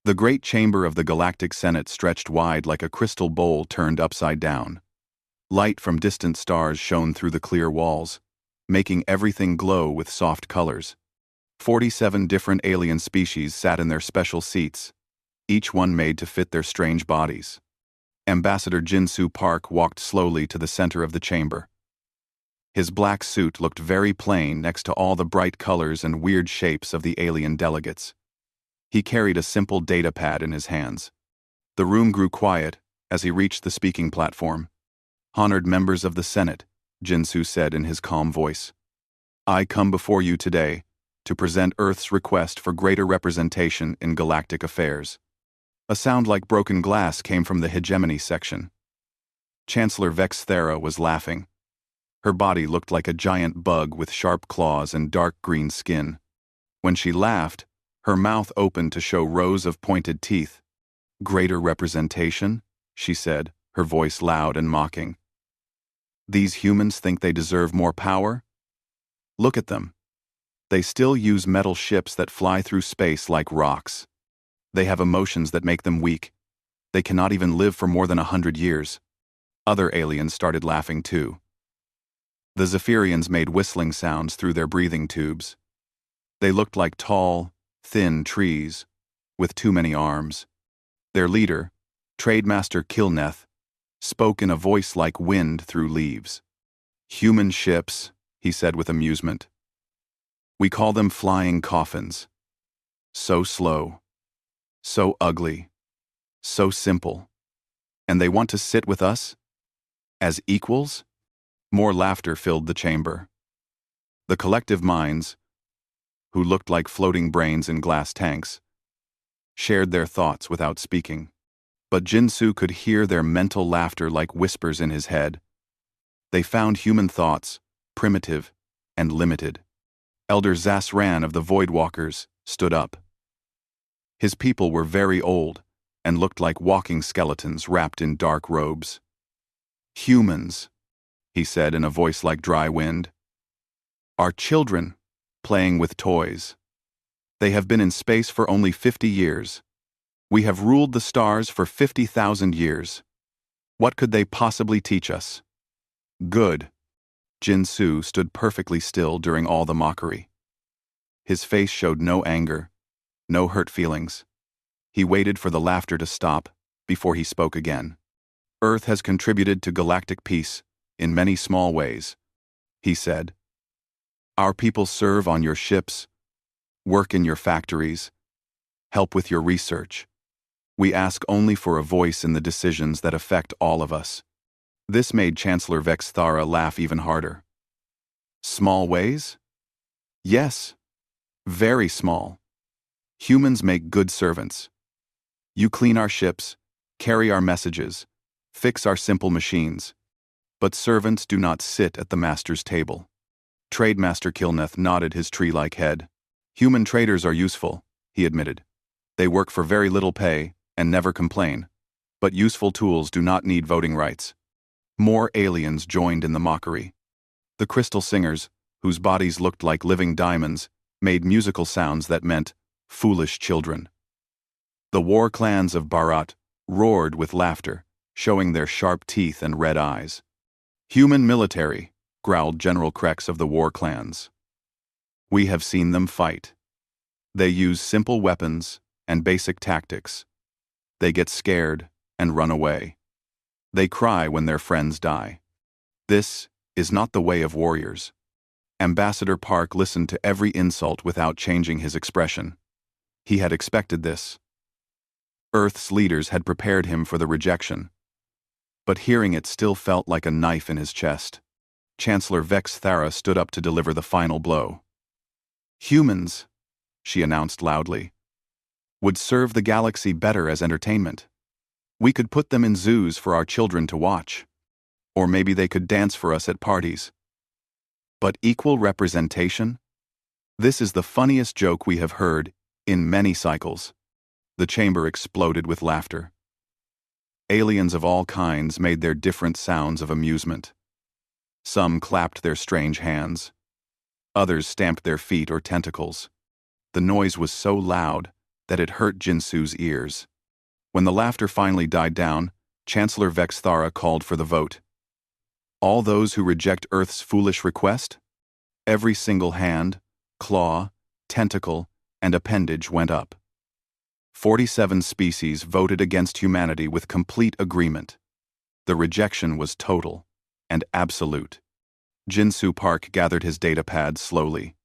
The great chamber of the Galactic Senate stretched wide like a crystal bowl turned upside down. Light from distant stars shone through the clear walls, making everything glow with soft colors. 47 different alien species sat in their special seats, each one made to fit their strange bodies. Ambassador Jinsu Park walked slowly to the center of the chamber. His black suit looked very plain next to all the bright colors and weird shapes of the alien delegates. He carried a simple data pad in his hands. The room grew quiet as he reached the speaking platform. "Honored members of the Senate," Jinsu said in his calm voice, "I come before you today to present Earth's request for greater representation in galactic affairs." A sound like broken glass came from the hegemony section. Chancellor Vex Thera was laughing. Her body looked like a giant bug with sharp claws and dark green skin. When she laughed, her mouth opened to show rows of pointed teeth. "Greater representation?" she said, her voice loud and mocking. "These humans think they deserve more power? Look at them. They still use metal ships that fly through space like rocks. They have emotions that make them weak. They cannot even live for more than 100 years. Other aliens started laughing too. The Zephyrians made whistling sounds through their breathing tubes. They looked like tall, thin trees, with too many arms. Their leader, Trademaster Kilneth, spoke in a voice like wind through leaves. "Human ships," he said with amusement. "We call them flying coffins. So slow, so ugly, so simple. And they want to sit with us? As equals?" More laughter filled the chamber. The collective minds, who looked like floating brains in glass tanks, shared their thoughts without speaking. But Jinsu could hear their mental laughter like whispers in his head. They found human thoughts primitive and limited. Elder Zasran of the Voidwalkers stood up. His people were very old and looked like walking skeletons wrapped in dark robes. "Humans," he said in a voice like dry wind, "are children playing with toys. They have been in space for only 50 years. We have ruled the stars for 50,000 years. What could they possibly teach us?" "Good." Jinsu stood perfectly still during all the mockery. His face showed no anger, no hurt feelings. He waited for the laughter to stop before he spoke again. "Earth has contributed to galactic peace in many small ways," he said. "Our people serve on your ships, work in your factories, help with your research. We ask only for a voice in the decisions that affect all of us." This made Chancellor Vex Thara laugh even harder. "Small ways? Yes, very small. Humans make good servants. You clean our ships, carry our messages, fix our simple machines. But servants do not sit at the master's table." Trademaster Kilneth nodded his tree-like head. "Human traders are useful," he admitted. "They work for very little pay and never complain. But useful tools do not need voting rights." More aliens joined in the mockery. The crystal singers, whose bodies looked like living diamonds, made musical sounds that meant "foolish children." The war clans of Bharat roared with laughter, showing their sharp teeth and red eyes. "Human military," growled General Krex of the war clans. "We have seen them fight. They use simple weapons and basic tactics. They get scared and run away. They cry when their friends die. This is not the way of warriors." Ambassador Park listened to every insult without changing his expression. He had expected this. Earth's leaders had prepared him for the rejection. But hearing it still felt like a knife in his chest. Chancellor Vex Thara stood up to deliver the final blow. "Humans," she announced loudly, "would serve the galaxy better as entertainment. We could put them in zoos for our children to watch. Or maybe they could dance for us at parties. But equal representation? This is the funniest joke we have heard in many cycles." The chamber exploded with laughter. Aliens of all kinds made their different sounds of amusement. Some clapped their strange hands. Others stamped their feet or tentacles. The noise was so loud that it hurt Jinsu's ears. When the laughter finally died down, Chancellor Vexthara called for the vote. All those who reject Earth's foolish request? Every single hand, claw, tentacle, and appendage went up. 47 species voted against humanity with complete agreement. The rejection was total and absolute. Jinsu Park gathered his data pad slowly.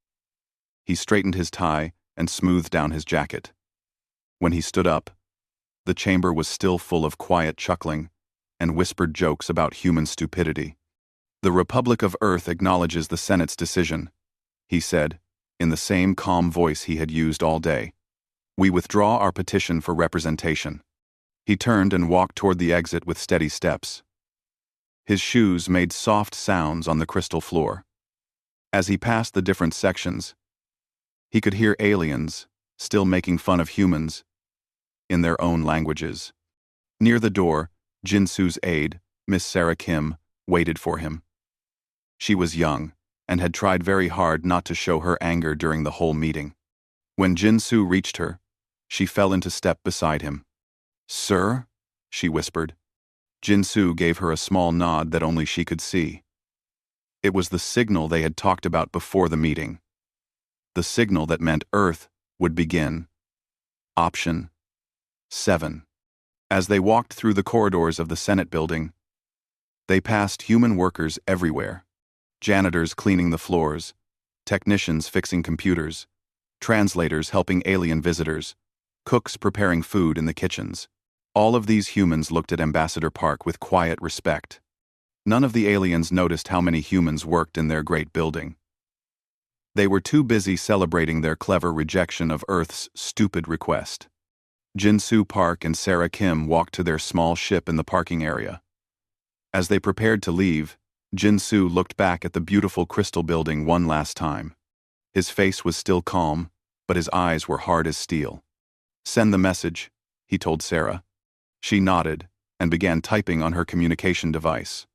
He straightened his tie and smoothed down his jacket. When he stood up, the chamber was still full of quiet chuckling and whispered jokes about human stupidity. The Republic of Earth acknowledges the Senate's decision, he said, in the same calm voice he had used all day. We withdraw our petition for representation. He turned and walked toward the exit with steady steps. His shoes made soft sounds on the crystal floor. As he passed the different sections, he could hear aliens, still making fun of humans, in their own languages. Near the door, Jinsu's aide, Miss Sarah Kim, waited for him. She was young, and had tried very hard not to show her anger during the whole meeting. When Jinsu reached her, she fell into step beside him. "Sir?" she whispered. Jinsu gave her a small nod that only she could see. It was the signal they had talked about before the meeting. The signal that meant Earth would begin. Option 7. As they walked through the corridors of the Senate building, they passed human workers everywhere. Janitors cleaning the floors, technicians fixing computers, translators helping alien visitors, cooks preparing food in the kitchens. All of these humans looked at Ambassador Park with quiet respect. None of the aliens noticed how many humans worked in their great building. They were too busy celebrating their clever rejection of Earth's stupid request. Jinsu Park and Sarah Kim walked to their small ship in the parking area. As they prepared to leave, Jinsu looked back at the beautiful crystal building one last time. His face was still calm, but his eyes were hard as steel. "Send the message," he told Sarah. She nodded and began typing on her communication device.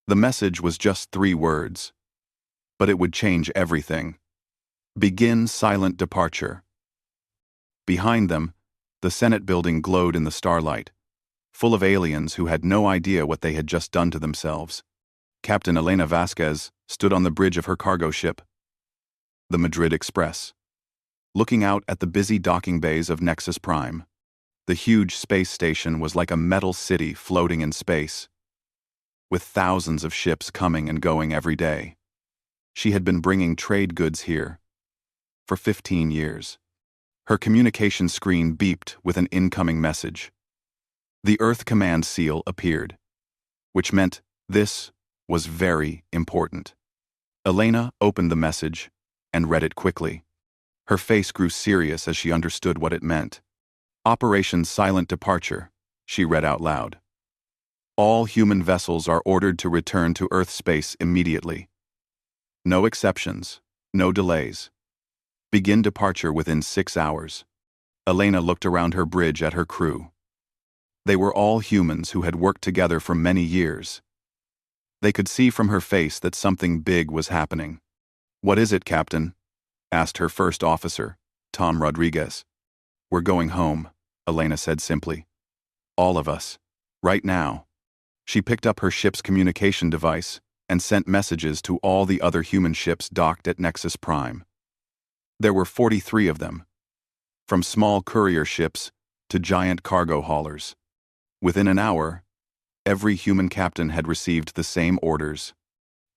The message was just 3 words, but it would change everything. Begin silent departure. Behind them, the Senate building glowed in the starlight, full of aliens who had no idea what they had just done to themselves. Captain Elena Vasquez stood on the bridge of her cargo ship, the Madrid Express, looking out at the busy docking bays of Nexus Prime. The huge space station was like a metal city floating in space, with thousands of ships coming and going every day. She had been bringing trade goods here for 15 years. Her communication screen beeped with an incoming message. The Earth Command seal appeared, which meant this was very important. Elena opened the message and read it quickly. Her face grew serious as she understood what it meant. Operation Silent Departure, she read out loud. All human vessels are ordered to return to Earth space immediately. No exceptions, no delays. Begin departure within 6 hours. Elena looked around her bridge at her crew. They were all humans who had worked together for many years. They could see from her face that something big was happening. "What is it, Captain?" asked her first officer, Tom Rodriguez. "We're going home," Elena said simply. "All of us. Right now." She picked up her ship's communication device and sent messages to all the other human ships docked at Nexus Prime. There were 43 of them, from small courier ships to giant cargo haulers. Within an hour, every human captain had received the same orders.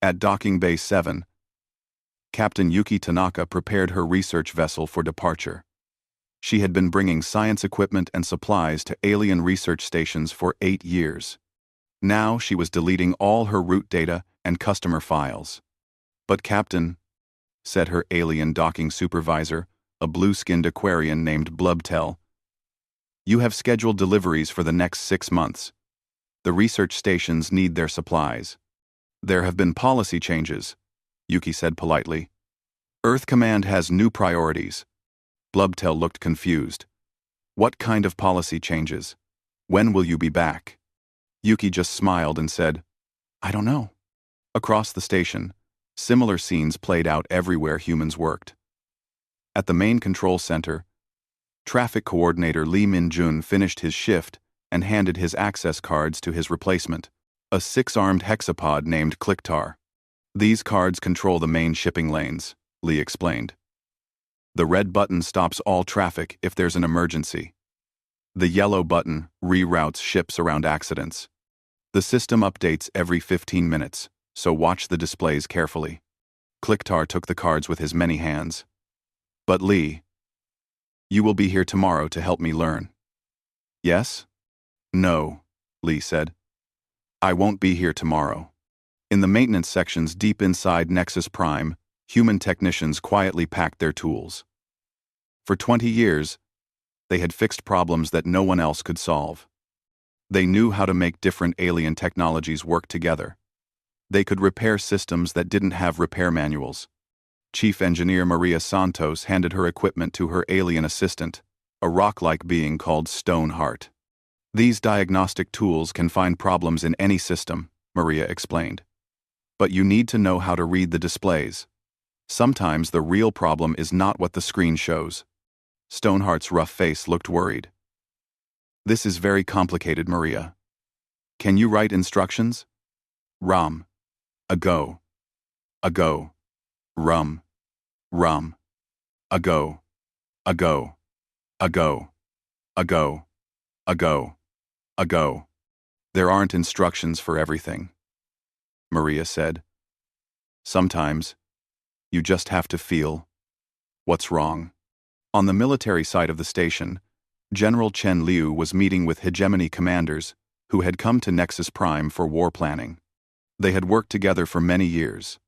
At Docking Bay 7, Captain Yuki Tanaka prepared her research vessel for departure. She had been bringing science equipment and supplies to alien research stations for 8 years. Now she was deleting all her route data and customer files. "But Captain," said her alien docking supervisor, a blue-skinned Aquarian named Blubtel, "you have scheduled deliveries for the next 6 months. The research stations need their supplies." "There have been policy changes," Yuki said politely. "Earth Command has new priorities." Blubtel looked confused. "What kind of policy changes? When will you be back?" Yuki just smiled and said, "I don't know." Across the station, similar scenes played out everywhere humans worked. At the main control center, Traffic Coordinator Lee Min-jun finished his shift and handed his access cards to his replacement, a six-armed hexapod named Clicktar. These cards control the main shipping lanes, Lee explained. The red button stops all traffic if there's an emergency. The yellow button reroutes ships around accidents. The system updates every 15 minutes, so watch the displays carefully. Clicktar took the cards with his many hands. But Lee, you will be here tomorrow to help me learn. Yes? No, Lee said. I won't be here tomorrow. In the maintenance sections deep inside Nexus Prime, human technicians quietly packed their tools. For 20 years, they had fixed problems that no one else could solve. They knew how to make different alien technologies work together. They could repair systems that didn't have repair manuals. Chief Engineer Maria Santos handed her equipment to her alien assistant, a rock-like being called Stoneheart. These diagnostic tools can find problems in any system, Maria explained. But you need to know how to read the displays. Sometimes the real problem is not what the screen shows. Stoneheart's rough face looked worried. This is very complicated, Maria. Can you write instructions? Rum. Ago. Ago. Rum. Rum. Ago. Ago. Ago. Ago. Ago. Ago. There aren't instructions for everything, Maria said. Sometimes, you just have to feel what's wrong. On the military side of the station, General Chen Liu was meeting with hegemony commanders who had come to Nexus Prime for war planning. They had worked together for many years,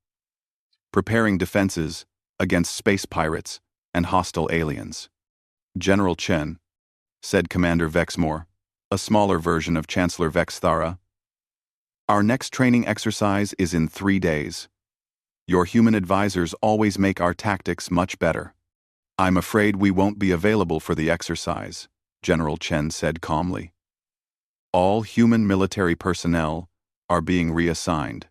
preparing defenses against space pirates and hostile aliens. General Chen, said Commander Vexmore, a smaller version of Chancellor Vex Thara, our next training exercise is in 3 days. Your human advisors always make our tactics much better. I'm afraid we won't be available for the exercise, General Chen said calmly. All human military personnel are being reassigned.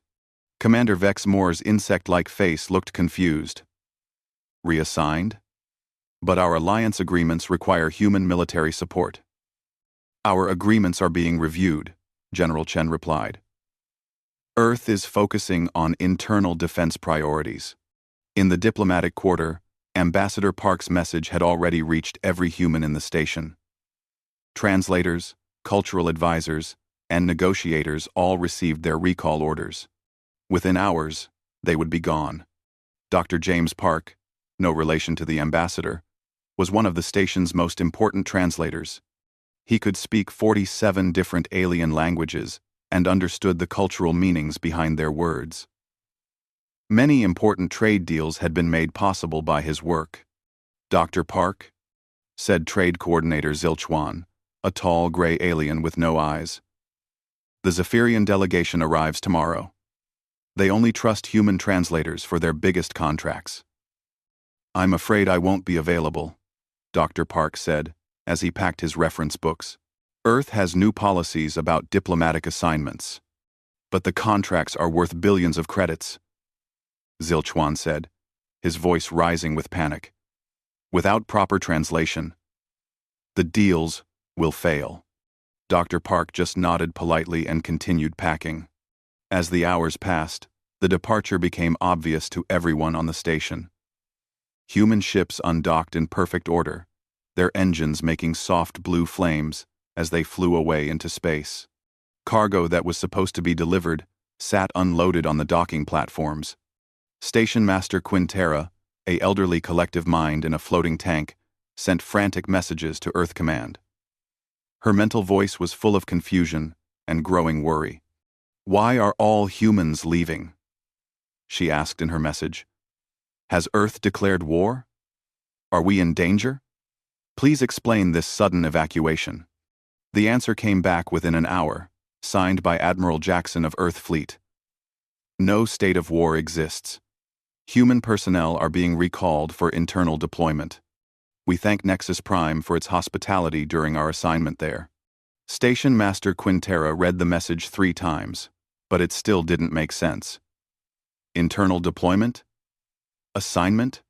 Commander Vexmore's insect-like face looked confused. Reassigned? But our alliance agreements require human military support. Our agreements are being reviewed, General Chen replied. Earth is focusing on internal defense priorities. In the diplomatic quarter, Ambassador Park's message had already reached every human in the station. Translators, cultural advisors, and negotiators all received their recall orders. Within hours, they would be gone. Dr. James Park, no relation to the ambassador, was one of the station's most important translators. He could speak 47 different alien languages and understood the cultural meanings behind their words. Many important trade deals had been made possible by his work. Dr. Park, said Trade Coordinator Zilchuan, a tall gray alien with no eyes. The Zephyrian delegation arrives tomorrow. They only trust human translators for their biggest contracts. I'm afraid I won't be available, Dr. Park said, as he packed his reference books. Earth has new policies about diplomatic assignments. But the contracts are worth billions of credits, Zilchuan said, his voice rising with panic. Without proper translation, the deals will fail. Dr. Park just nodded politely and continued packing. As the hours passed, the departure became obvious to everyone on the station. Human ships undocked in perfect order, their engines making soft blue flames as they flew away into space. Cargo that was supposed to be delivered sat unloaded on the docking platforms. Station Master Quintera, a elderly collective mind in a floating tank, sent frantic messages to Earth Command. Her mental voice was full of confusion and growing worry. Why are all humans leaving? She asked in her message. Has Earth declared war? Are we in danger? Please explain this sudden evacuation. The answer came back within an hour, signed by Admiral Jackson of Earth Fleet. No state of war exists. Human personnel are being recalled for internal deployment. We thank Nexus Prime for its hospitality during our assignment there. Station Master Quintera read the message 3 times, but it still didn't make sense. Internal deployment? Assignment?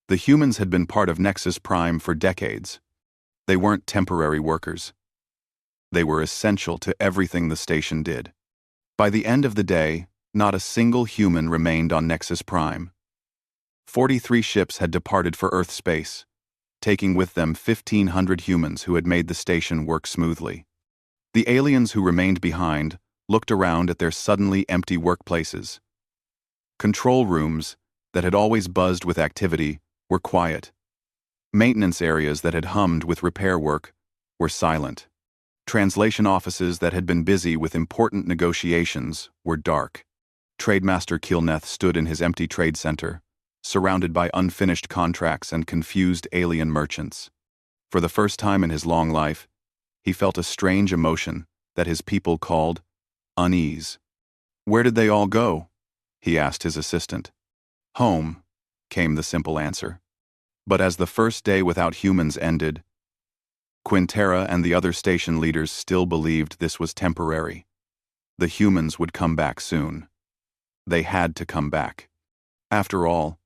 The humans had been part of Nexus Prime for decades. They weren't temporary workers. They were essential to everything the station did. By the end of the day, not a single human remained on Nexus Prime. 43 ships had departed for Earth space, taking with them 1,500 humans who had made the station work smoothly. The aliens who remained behind looked around at their suddenly empty workplaces. Control rooms that had always buzzed with activity were quiet. Maintenance areas that had hummed with repair work were silent. Translation offices that had been busy with important negotiations were dark. Trademaster Kilneth stood in his empty trade center, surrounded by unfinished contracts and confused alien merchants. For the first time in his long life, he felt a strange emotion that his people called unease. "Where did they all go?" he asked his assistant. "Home," came the simple answer. But as the first day without humans ended, Quintera and the other station leaders still believed this was temporary. The humans would come back soon. They had to come back. After all,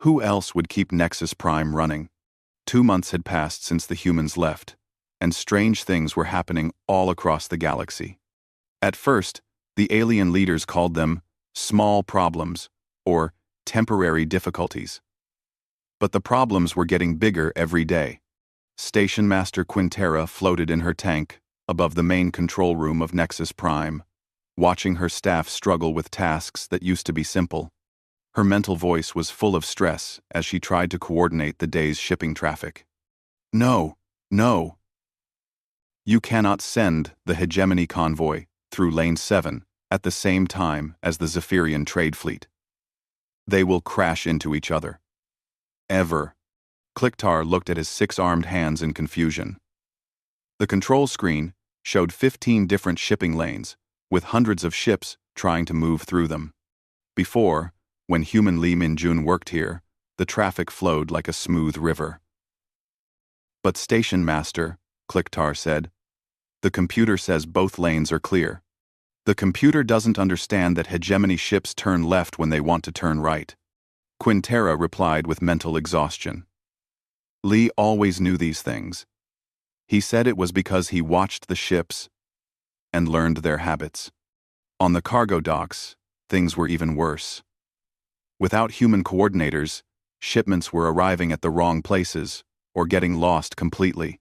who else would keep Nexus Prime running? 2 months had passed since the humans left, and strange things were happening all across the galaxy. At first, the alien leaders called them small problems or temporary difficulties. But the problems were getting bigger every day. Station Master Quintera floated in her tank above the main control room of Nexus Prime, watching her staff struggle with tasks that used to be simple. Her mental voice was full of stress as she tried to coordinate the day's shipping traffic. "No, no. You cannot send the hegemony convoy through Lane 7 at the same time as the Zephyrian trade fleet. They will crash into each other. Ever." Kliktar looked at his 6-armed hands in confusion. The control screen showed 15 different shipping lanes, with hundreds of ships trying to move through them. Before, when human Li Minjun worked here, the traffic flowed like a smooth river. "But Station Master," Kliktar said, "the computer says both lanes are clear. The computer doesn't understand that hegemony ships turn left when they want to turn right." Quintera replied with mental exhaustion. Lee always knew these things. He said it was because he watched the ships and learned their habits. On the cargo docks, things were even worse. Without human coordinators, shipments were arriving at the wrong places or getting lost completely.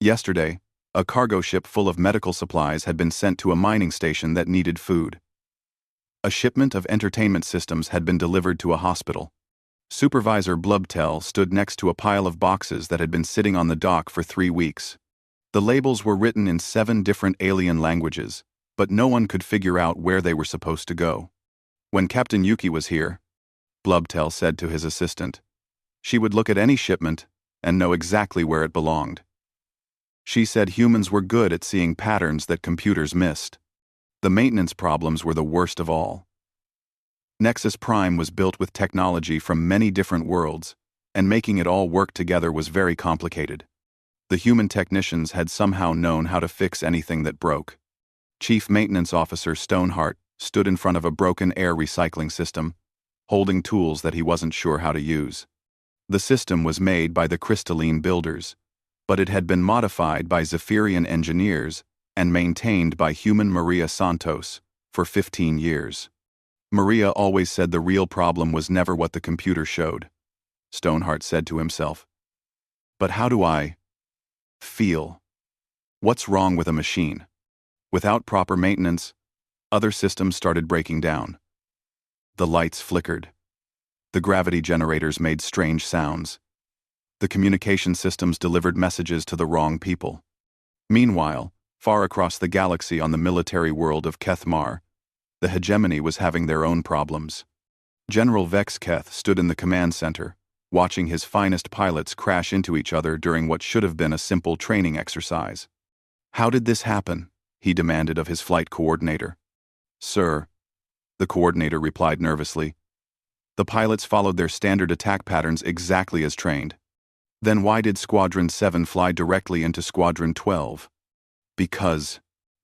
Yesterday, a cargo ship full of medical supplies had been sent to a mining station that needed food. A shipment of entertainment systems had been delivered to a hospital. Supervisor Blubtel stood next to a pile of boxes that had been sitting on the dock for 3 weeks. The labels were written in 7 different alien languages, but no one could figure out where they were supposed to go. When Captain Yuki was here, Blubtel said to his assistant, she would look at any shipment and know exactly where it belonged. She said humans were good at seeing patterns that computers missed. The maintenance problems were the worst of all. Nexus Prime was built with technology from many different worlds, and making it all work together was very complicated. The human technicians had somehow known how to fix anything that broke. Chief Maintenance Officer Stoneheart stood in front of a broken air recycling system, holding tools that he wasn't sure how to use. The system was made by the Crystalline builders, but it had been modified by Zephyrian engineers and maintained by human Maria Santos for 15 years. Maria always said the real problem was never what the computer showed, Stoneheart said to himself. But how do I feel? What's wrong with a machine? Without proper maintenance, other systems started breaking down. The lights flickered. The gravity generators made strange sounds. The communication systems delivered messages to the wrong people. Meanwhile, far across the galaxy on the military world of Kethmar, the hegemony was having their own problems. General Vex Keth stood in the command center, watching his finest pilots crash into each other during what should have been a simple training exercise. How did this happen? He demanded of his flight coordinator. Sir, the coordinator replied nervously. The pilots followed their standard attack patterns exactly as trained. Then why did Squadron 7 fly directly into Squadron 12? Because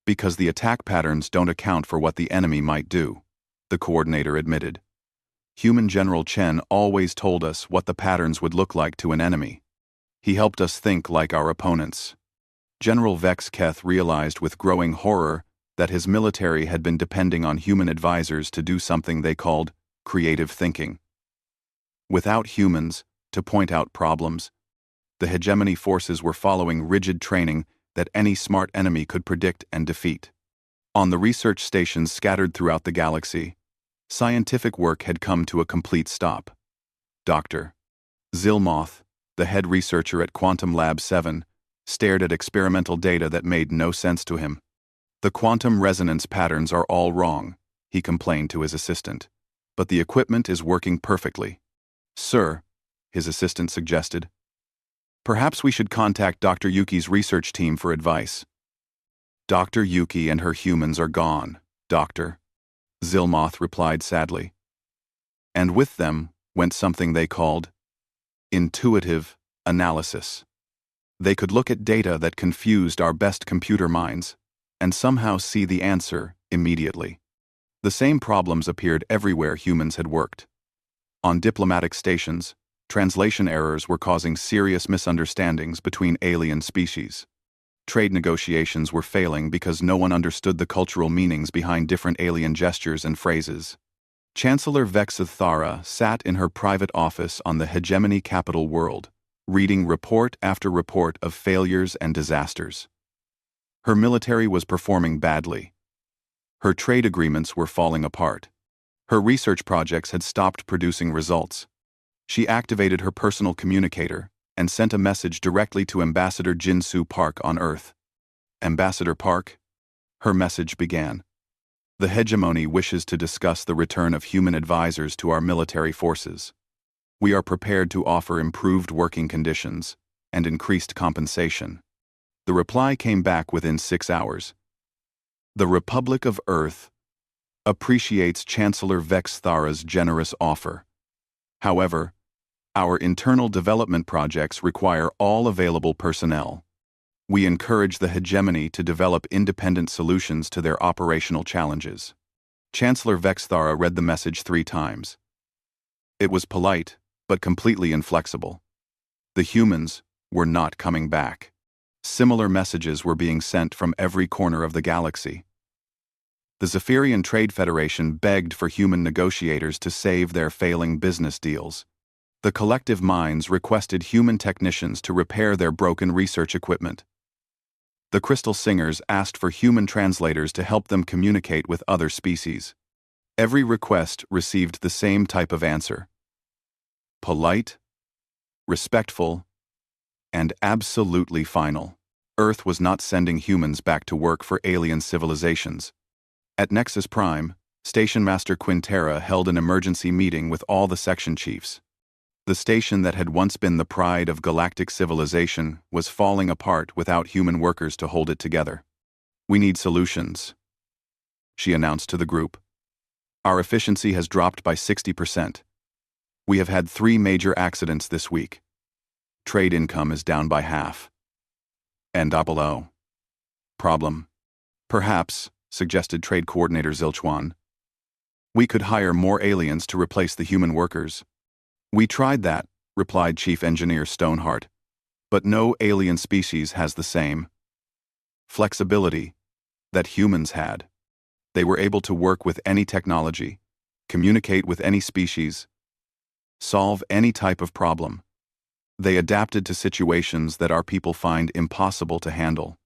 the attack patterns don't account for what the enemy might do, the coordinator admitted. Human General Chen always told us what the patterns would look like to an enemy. He helped us think like our opponents. General Vex Keth realized with growing horror that his military had been depending on human advisors to do something they called creative thinking. Without humans to point out problems, the hegemony forces were following rigid training that any smart enemy could predict and defeat. On the research stations scattered throughout the galaxy, scientific work had come to a complete stop. Dr. Zilmoth, the head researcher at Quantum Lab 7, stared at experimental data that made no sense to him. "The quantum resonance patterns are all wrong," he complained to his assistant. "But the equipment is working perfectly." "Sir," his assistant suggested, "perhaps we should contact Dr. Yuki's research team for advice." "Dr. Yuki and her humans are gone, Doctor," Zilmoth replied sadly. "And with them went something they called intuitive analysis. They could look at data that confused our best computer minds and somehow see the answer immediately. The same problems appeared everywhere humans had worked. On diplomatic stations, translation errors were causing serious misunderstandings between alien species. Trade negotiations were failing because no one understood the cultural meanings behind different alien gestures and phrases. Chancellor Vexithara sat in her private office on the hegemony capital world, reading report after report of failures and disasters. Her military was performing badly. Her trade agreements were falling apart. Her research projects had stopped producing results. She activated her personal communicator and sent a message directly to Ambassador Jinsu Park on Earth. "Ambassador Park," her message began. "The hegemony wishes to discuss the return of human advisors to our military forces. We are prepared to offer improved working conditions and increased compensation." The reply came back within 6 hours. "The Republic of Earth appreciates Chancellor Vexthara's generous offer. However, our internal development projects require all available personnel. We encourage the hegemony to develop independent solutions to their operational challenges." Chancellor Vexthara read the message 3 times. It was polite, but completely inflexible. The humans were not coming back. Similar messages were being sent from every corner of the galaxy. The Zephyrian Trade Federation begged for human negotiators to save their failing business deals. The collective minds requested human technicians to repair their broken research equipment. The Crystal Singers asked for human translators to help them communicate with other species. Every request received the same type of answer: polite, respectful, and absolutely final. Earth was not sending humans back to work for alien civilizations. At Nexus Prime, Station Master Quintera held an emergency meeting with all the section chiefs. The station that had once been the pride of galactic civilization was falling apart without human workers to hold it together. "We need solutions," she announced to the group. "Our efficiency has dropped by 60%. We have had 3 major accidents this week. Trade income is down by half. And below. Problem. Perhaps," suggested Trade Coordinator Zilchuan, "we could hire more aliens to replace the human workers." "We tried that," replied Chief Engineer Stoneheart, "but no alien species has the same flexibility that humans had. They were able to work with any technology, communicate with any species, solve any type of problem. They adapted to situations that our people find impossible to handle."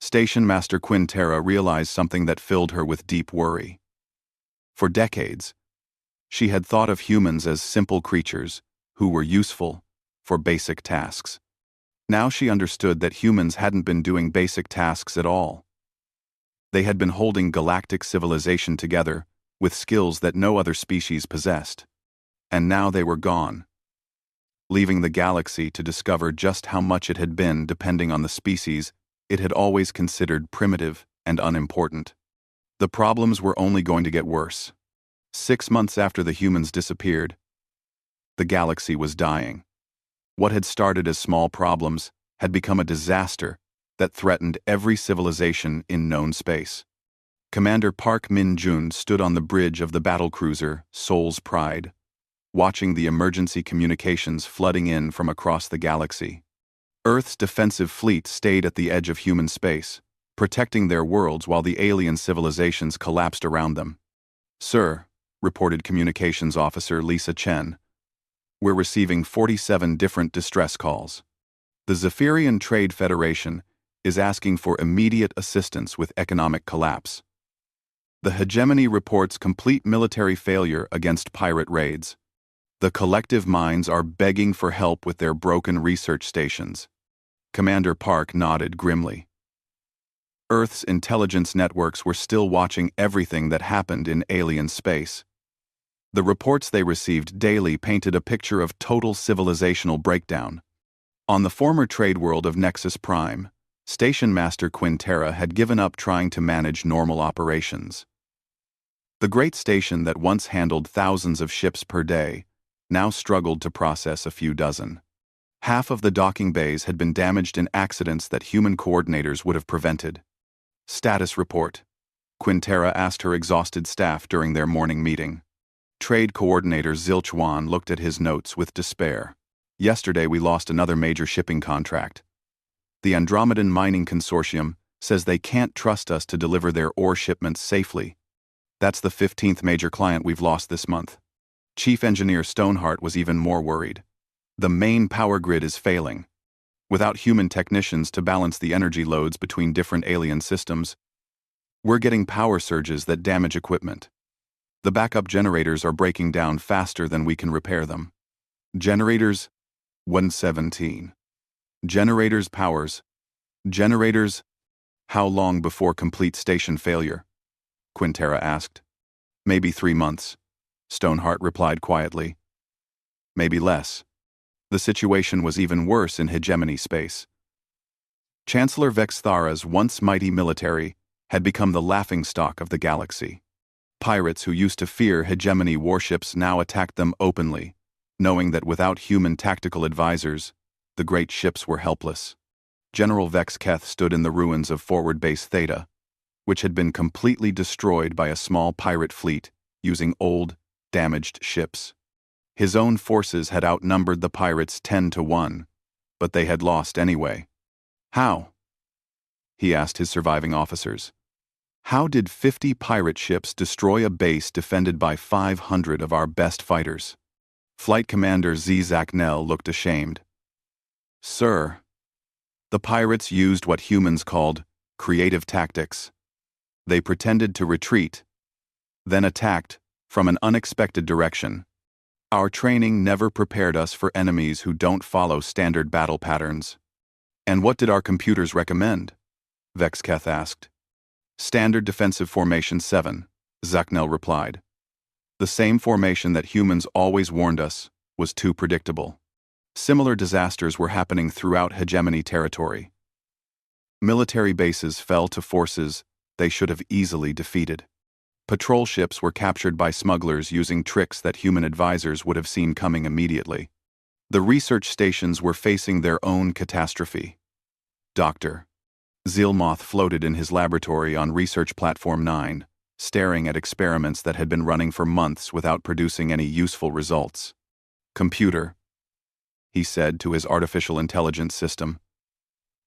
Station Master Quintera realized something that filled her with deep worry. For decades, she had thought of humans as simple creatures who were useful for basic tasks. Now she understood that humans hadn't been doing basic tasks at all. They had been holding galactic civilization together with skills that no other species possessed. And now they were gone, leaving the galaxy to discover just how much it had been depending on the species it had always considered primitive and unimportant. The problems were only going to get worse. 6 months after the humans disappeared, the galaxy was dying. What had started as small problems had become a disaster that threatened every civilization in known space. Commander Park Min-jun stood on the bridge of the battlecruiser Soul's Pride, watching the emergency communications flooding in from across the galaxy. Earth's defensive fleet stayed at the edge of human space, protecting their worlds while the alien civilizations collapsed around them. "Sir," reported Communications Officer Lisa Chen, "we're receiving 47 different distress calls. The Zephyrian Trade Federation is asking for immediate assistance with economic collapse. The hegemony reports complete military failure against pirate raids. The collective minds are begging for help with their broken research stations." Commander Park nodded grimly. Earth's intelligence networks were still watching everything that happened in alien space. The reports they received daily painted a picture of total civilizational breakdown. On the former trade world of Nexus Prime, Station Master Quintera had given up trying to manage normal operations. The great station that once handled thousands of ships per day now struggled to process a few dozen. Half of the docking bays had been damaged in accidents that human coordinators would have prevented. "Status report," Quintera asked her exhausted staff during their morning meeting. Trade Coordinator Zilchuan looked at his notes with despair. "Yesterday we lost another major shipping contract. The Andromedan Mining Consortium says they can't trust us to deliver their ore shipments safely. That's the 15th major client we've lost this month." Chief Engineer Stoneheart was even more worried. "The main power grid is failing. Without human technicians to balance the energy loads between different alien systems, we're getting power surges that damage equipment. The backup generators are breaking down faster than we can repair them." Generators 117. Generators powers. Generators. "How long before complete station failure?" Quintera asked. "Maybe 3 months," Stoneheart replied quietly. "Maybe less." The situation was even worse in hegemony space. Chancellor Vexthara's once mighty military had become the laughingstock of the galaxy. Pirates who used to fear hegemony warships now attacked them openly, knowing that without human tactical advisors, the great ships were helpless. General Vex Keth stood in the ruins of Forward Base Theta, which had been completely destroyed by a small pirate fleet using old, damaged ships. His own forces had outnumbered the pirates 10-1, but they had lost anyway. "How?" he asked his surviving officers. "How did 50 pirate ships destroy a base defended by 500 of our best fighters?" Flight Commander Z. Zachnell looked ashamed. "Sir, the pirates used what humans called creative tactics. They pretended to retreat, then attacked from an unexpected direction. Our training never prepared us for enemies who don't follow standard battle patterns." "And what did our computers recommend?" Vex Keth asked. "Standard Defensive Formation 7, Zachnell replied. "The same formation that humans always warned us was too predictable." Similar disasters were happening throughout hegemony territory. Military bases fell to forces they should have easily defeated. Patrol ships were captured by smugglers using tricks that human advisors would have seen coming immediately. The research stations were facing their own catastrophe. Dr. Zilmoth floated in his laboratory on Research Platform 9, staring at experiments that had been running for months without producing any useful results. "Computer," he said to his artificial intelligence system,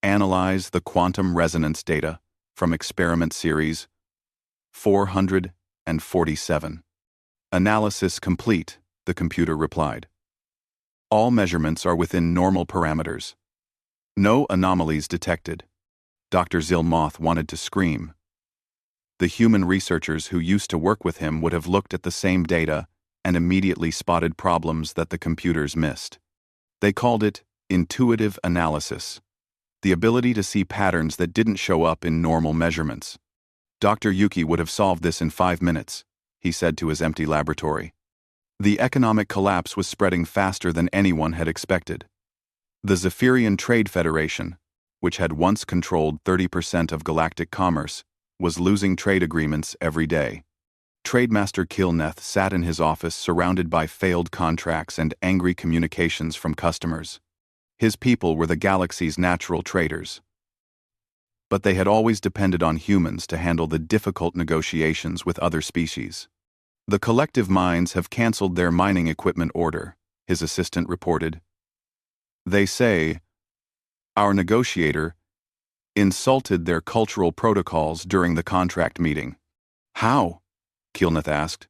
"analyze the quantum resonance data from experiment series 447. "Analysis complete," the computer replied. "All measurements are within normal parameters. No anomalies detected." Dr. Zilmoth wanted to scream. The human researchers who used to work with him would have looked at the same data and immediately spotted problems that the computers missed. They called it intuitive analysis, the ability to see patterns that didn't show up in normal measurements. Dr. Yuki would have solved this in 5 minutes, he said to his empty laboratory. The economic collapse was spreading faster than anyone had expected. The Zephyrian Trade Federation, which had once controlled 30% of galactic commerce, was losing trade agreements every day. Trademaster Kilneth sat in his office surrounded by failed contracts and angry communications from customers. His people were the galaxy's natural traders. But they had always depended on humans to handle the difficult negotiations with other species. The collective mines have canceled their mining equipment order, his assistant reported. They say, our negotiator insulted their cultural protocols during the contract meeting. How? Keelneth asked.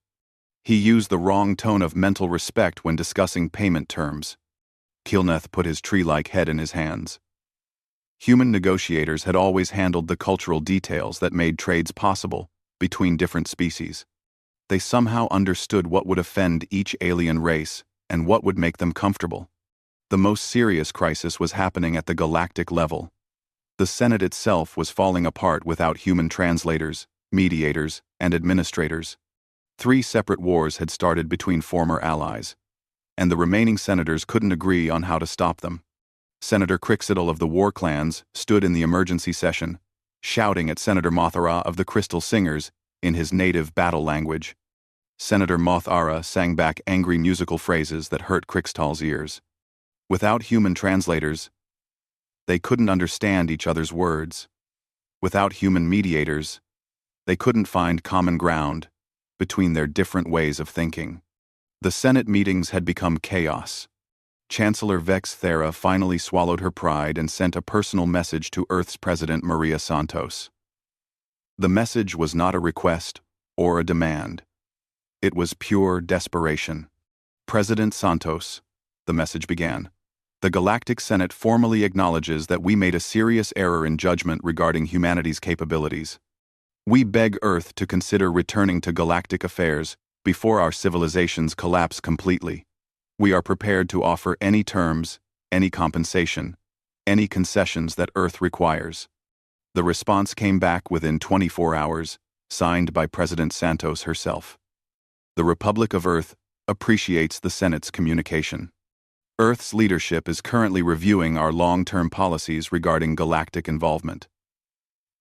He used the wrong tone of mental respect when discussing payment terms. Keelneth put his tree-like head in his hands. Human negotiators had always handled the cultural details that made trades possible between different species. They somehow understood what would offend each alien race and what would make them comfortable. The most serious crisis was happening at the galactic level. The Senate itself was falling apart without human translators, mediators, and administrators. 3 separate wars had started between former allies, and the remaining senators couldn't agree on how to stop them. Senator Crixidal of the War Clans stood in the emergency session, shouting at Senator Mothara of the Crystal Singers in his native battle language. Senator Mothara sang back angry musical phrases that hurt Crixtal's ears. Without human translators, they couldn't understand each other's words. Without human mediators, they couldn't find common ground between their different ways of thinking. The Senate meetings had become chaos. Chancellor Vex Thera finally swallowed her pride and sent a personal message to Earth's President Maria Santos. The message was not a request or a demand. It was pure desperation. President Santos, the message began, the Galactic Senate formally acknowledges that we made a serious error in judgment regarding humanity's capabilities. We beg Earth to consider returning to galactic affairs before our civilizations collapse completely. We are prepared to offer any terms, any compensation, any concessions that Earth requires. The response came back within 24 hours, signed by President Santos herself. The Republic of Earth appreciates the Senate's communication. Earth's leadership is currently reviewing our long-term policies regarding galactic involvement.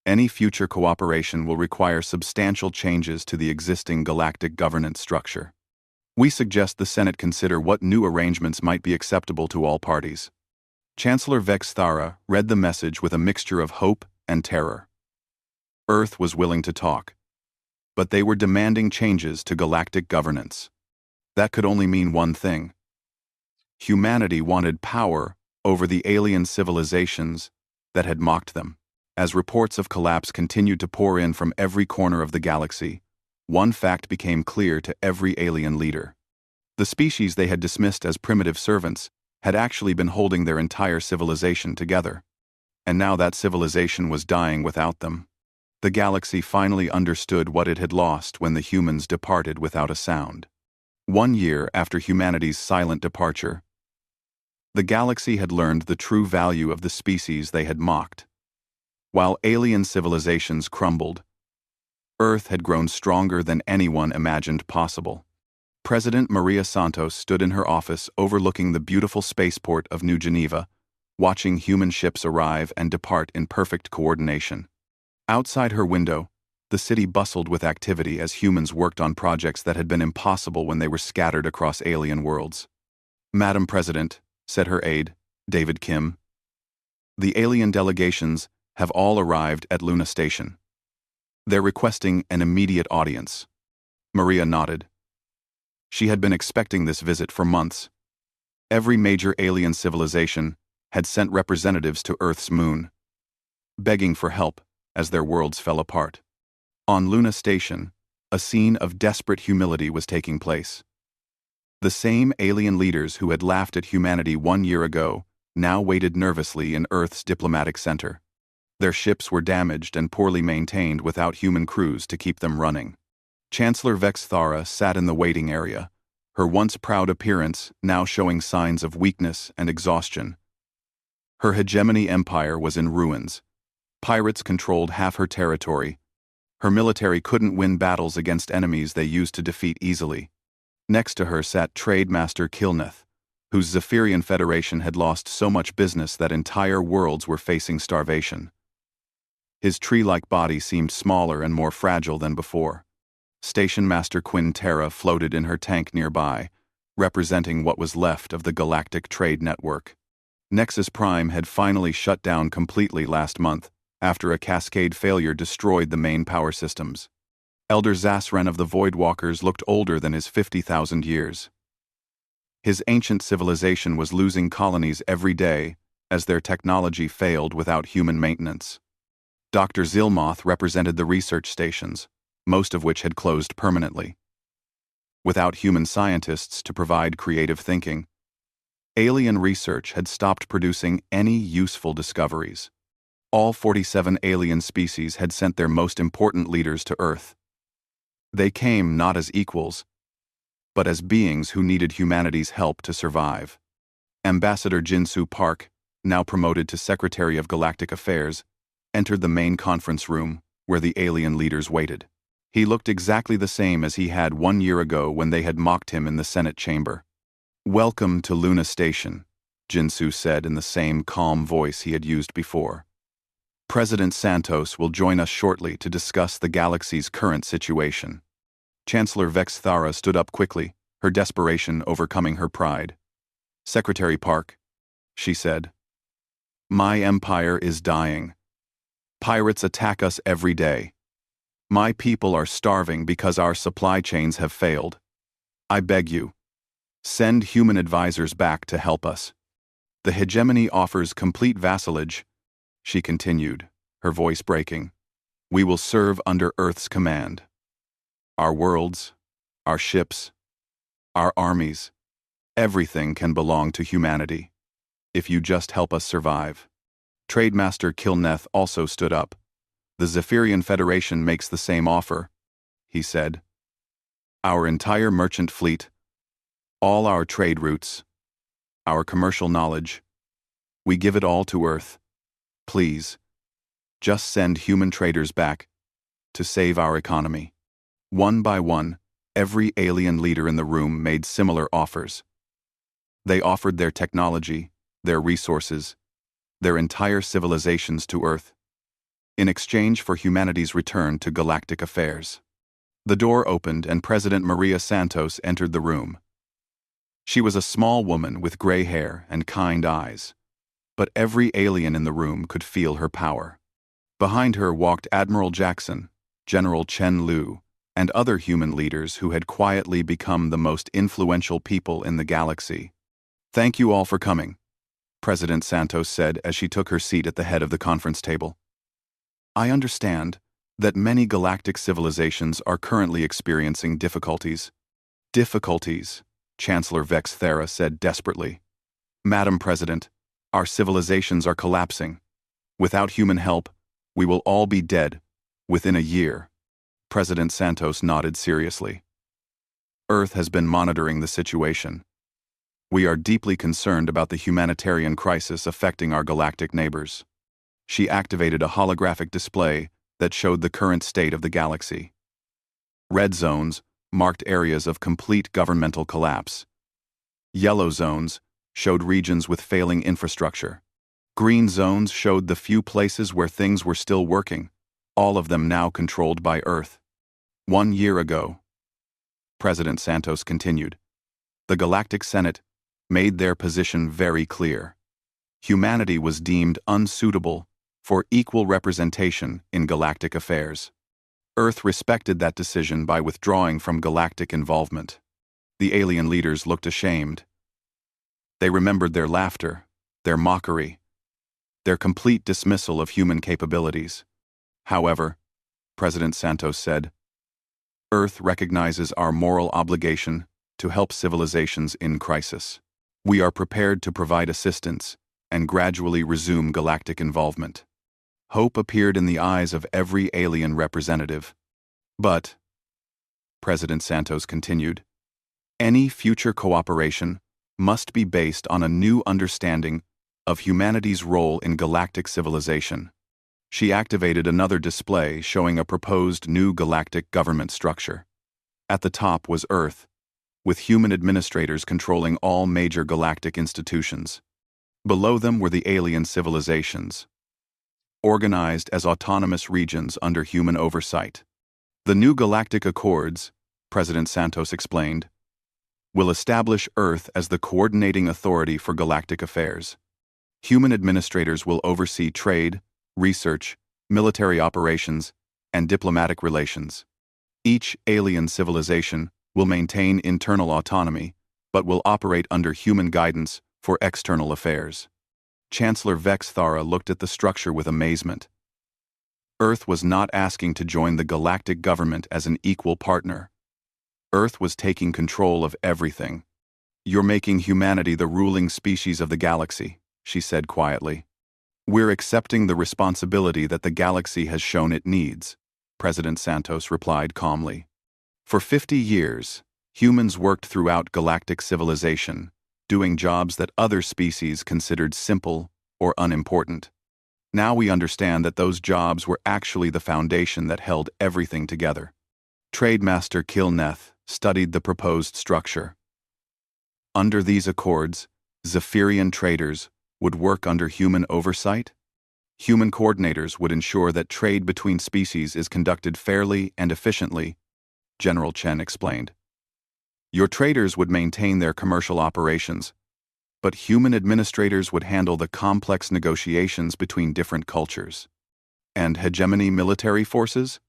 Any future cooperation will require substantial changes to the existing galactic governance structure. We suggest the Senate consider what new arrangements might be acceptable to all parties. Chancellor Vex Thara read the message with a mixture of hope and terror. Earth was willing to talk, but they were demanding changes to galactic governance. That could only mean one thing. Humanity wanted power over the alien civilizations that had mocked them. As reports of collapse continued to pour in from every corner of the galaxy, one fact became clear to every alien leader. The species they had dismissed as primitive servants had actually been holding their entire civilization together. And now that civilization was dying without them. The galaxy finally understood what it had lost when the humans departed without a sound. 1 year after humanity's silent departure, the galaxy had learned the true value of the species they had mocked. While alien civilizations crumbled, Earth had grown stronger than anyone imagined possible. President Maria Santos stood in her office overlooking the beautiful spaceport of New Geneva, watching human ships arrive and depart in perfect coordination. Outside her window, the city bustled with activity as humans worked on projects that had been impossible when they were scattered across alien worlds. Madam President, said her aide, David Kim, the alien delegations have all arrived at Luna Station. They're requesting an immediate audience. Maria nodded. She had been expecting this visit for months. Every major alien civilization had sent representatives to Earth's moon, begging for help as their worlds fell apart. On Luna Station, a scene of desperate humility was taking place. The same alien leaders who had laughed at humanity 1 year ago now waited nervously in Earth's diplomatic center. Their ships were damaged and poorly maintained without human crews to keep them running. Chancellor Vex Thara sat in the waiting area, her once proud appearance now showing signs of weakness and exhaustion. Her hegemony empire was in ruins. Pirates controlled half her territory. Her military couldn't win battles against enemies they used to defeat easily. Next to her sat Trade Master Keelneth, whose Zephyrian Federation had lost so much business that entire worlds were facing starvation. His tree-like body seemed smaller and more fragile than before. Station Master Quinn Terra floated in her tank nearby, representing what was left of the Galactic Trade Network. Nexus Prime had finally shut down completely last month, after a cascade failure destroyed the main power systems. Elder Zasren of the Voidwalkers looked older than his 50,000 years. His ancient civilization was losing colonies every day as their technology failed without human maintenance. Dr. Zilmoth represented the research stations, most of which had closed permanently. Without human scientists to provide creative thinking, alien research had stopped producing any useful discoveries. All 47 alien species had sent their most important leaders to Earth. They came not as equals, but as beings who needed humanity's help to survive. Ambassador Jinsu Park, now promoted to Secretary of Galactic Affairs, entered the main conference room where the alien leaders waited. He looked exactly the same as he had 1 year ago when they had mocked him in the Senate chamber. "Welcome to Luna Station," Jinsu said in the same calm voice he had used before. "President Santos will join us shortly to discuss the galaxy's current situation." Chancellor Vex Thara stood up quickly, her desperation overcoming her pride. "Secretary Park," she said, "my empire is dying. Pirates attack us every day. My people are starving because our supply chains have failed. I beg you, send human advisors back to help us. The hegemony offers complete vassalage," she continued, her voice breaking. "We will serve under Earth's command. Our worlds, our ships, our armies, everything can belong to humanity, if you just help us survive." Trademaster Kilneth also stood up. "The Zephyrian Federation makes the same offer," he said. "Our entire merchant fleet, all our trade routes, our commercial knowledge, we give it all to Earth. Please, just send human traders back to save our economy." One by one, every alien leader in the room made similar offers. They offered their technology, their resources, their entire civilizations to Earth, in exchange for humanity's return to galactic affairs. The door opened and President Maria Santos entered the room. She was a small woman with gray hair and kind eyes, but every alien in the room could feel her power. Behind her walked Admiral Jackson, General Chen Lu, and other human leaders who had quietly become the most influential people in the galaxy. "Thank you all for coming," President Santos said as she took her seat at the head of the conference table. "I understand that many galactic civilizations are currently experiencing difficulties." "Difficulties," Chancellor Vex Thara said desperately. "Madam President, our civilizations are collapsing. Without human help, we will all be dead within a year." President Santos nodded seriously. "Earth has been monitoring the situation. We are deeply concerned about the humanitarian crisis affecting our galactic neighbors." She activated a holographic display that showed the current state of the galaxy. Red zones marked areas of complete governmental collapse. Yellow zones showed regions with failing infrastructure. Green zones showed the few places where things were still working, all of them now controlled by Earth. 1 year ago, President Santos continued, the Galactic Senate made their position very clear. Humanity was deemed unsuitable for equal representation in galactic affairs. Earth respected that decision by withdrawing from galactic involvement. The alien leaders looked ashamed. They remembered their laughter, their mockery, their complete dismissal of human capabilities. However, President Santos said, Earth recognizes our moral obligation to help civilizations in crisis. We are prepared to provide assistance and gradually resume galactic involvement. Hope appeared in the eyes of every alien representative. But, President Santos continued, any future cooperation must be based on a new understanding of humanity's role in galactic civilization. She activated another display showing a proposed new galactic government structure. At the top was Earth, with human administrators controlling all major galactic institutions. Below them were the alien civilizations, organized as autonomous regions under human oversight. The new Galactic Accords, President Santos explained, will establish Earth as the coordinating authority for galactic affairs. Human administrators will oversee trade, research, military operations, and diplomatic relations. Each alien civilization will maintain internal autonomy, but will operate under human guidance for external affairs. Chancellor Vex Thara looked at the structure with amazement. Earth was not asking to join the galactic government as an equal partner. Earth was taking control of everything. "You're making humanity the ruling species of the galaxy," she said quietly. "We're accepting the responsibility that the galaxy has shown it needs," President Santos replied calmly. "For 50 years, humans worked throughout galactic civilization, doing jobs that other species considered simple or unimportant. Now we understand that those jobs were actually the foundation that held everything together." Trademaster Kilneth studied the proposed structure. Under these accords, Zephyrian traders would work under human oversight. Human coordinators would ensure that trade between species is conducted fairly and efficiently, General Chen explained. Your traders would maintain their commercial operations, but human administrators would handle the complex negotiations between different cultures. And hegemony military forces?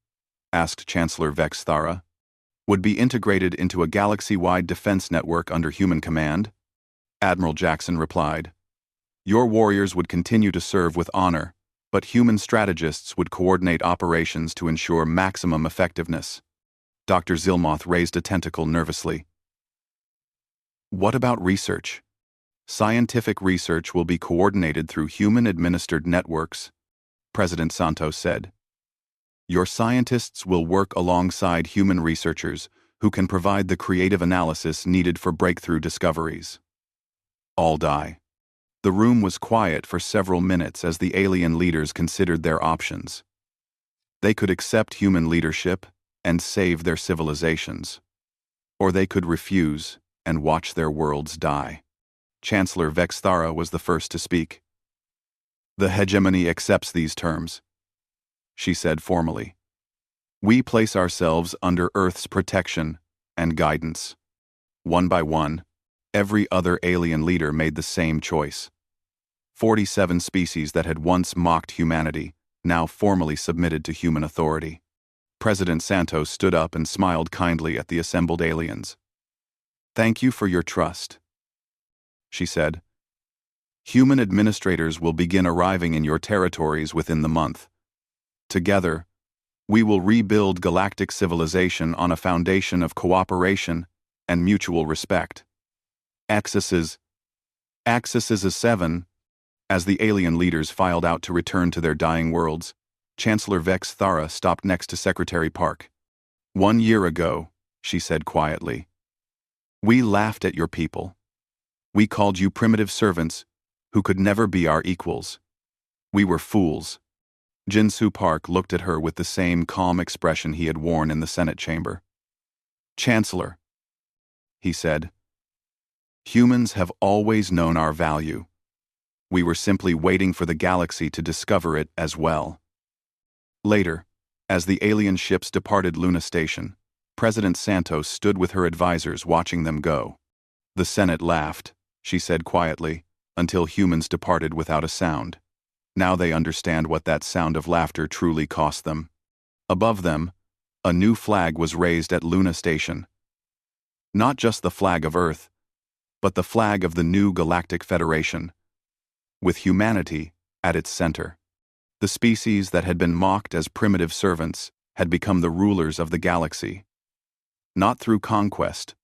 Asked Chancellor Vex Thara. Would be integrated into a galaxy-wide defense network under human command? Admiral Jackson replied. Your warriors would continue to serve with honor, but human strategists would coordinate operations to ensure maximum effectiveness. Dr. Zilmoth raised a tentacle nervously. What about research? Scientific research will be coordinated through human-administered networks, President Santos said. Your scientists will work alongside human researchers who can provide the creative analysis needed for breakthrough discoveries. All die. The room was quiet for several minutes as the alien leaders considered their options. They could accept human leadership and save their civilizations, or they could refuse and watch their worlds die. Chancellor Vex Thara was the first to speak. The hegemony accepts these terms, she said formally. We place ourselves under Earth's protection and guidance. One by one, every other alien leader made the same choice. 47 species that had once mocked humanity now formally submitted to human authority. President Santos stood up and smiled kindly at the assembled aliens. Thank you for your trust, she said. Human administrators will begin arriving in your territories within the month. Together, we will rebuild galactic civilization on a foundation of cooperation and mutual respect. Axis is 7. As the alien leaders filed out to return to their dying worlds, Chancellor Vex Thara stopped next to Secretary Park. 1 year ago, she said quietly, we laughed at your people. We called you primitive servants who could never be our equals. We were fools. Jinsu Park looked at her with the same calm expression he had worn in the Senate chamber. Chancellor, he said, humans have always known our value. We were simply waiting for the galaxy to discover it as well. Later, as the alien ships departed Luna Station, President Santos stood with her advisors watching them go. The Senate laughed, she said quietly, until humans departed without a sound. Now they understand what that sound of laughter truly cost them. Above them, a new flag was raised at Luna Station. Not just the flag of Earth, but the flag of the new Galactic Federation, with humanity at its center. The species that had been mocked as primitive servants had become the rulers of the galaxy. Not through conquest,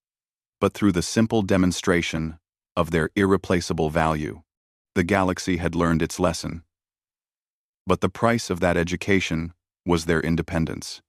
but through the simple demonstration of their irreplaceable value. The galaxy had learned its lesson. But the price of that education was their independence.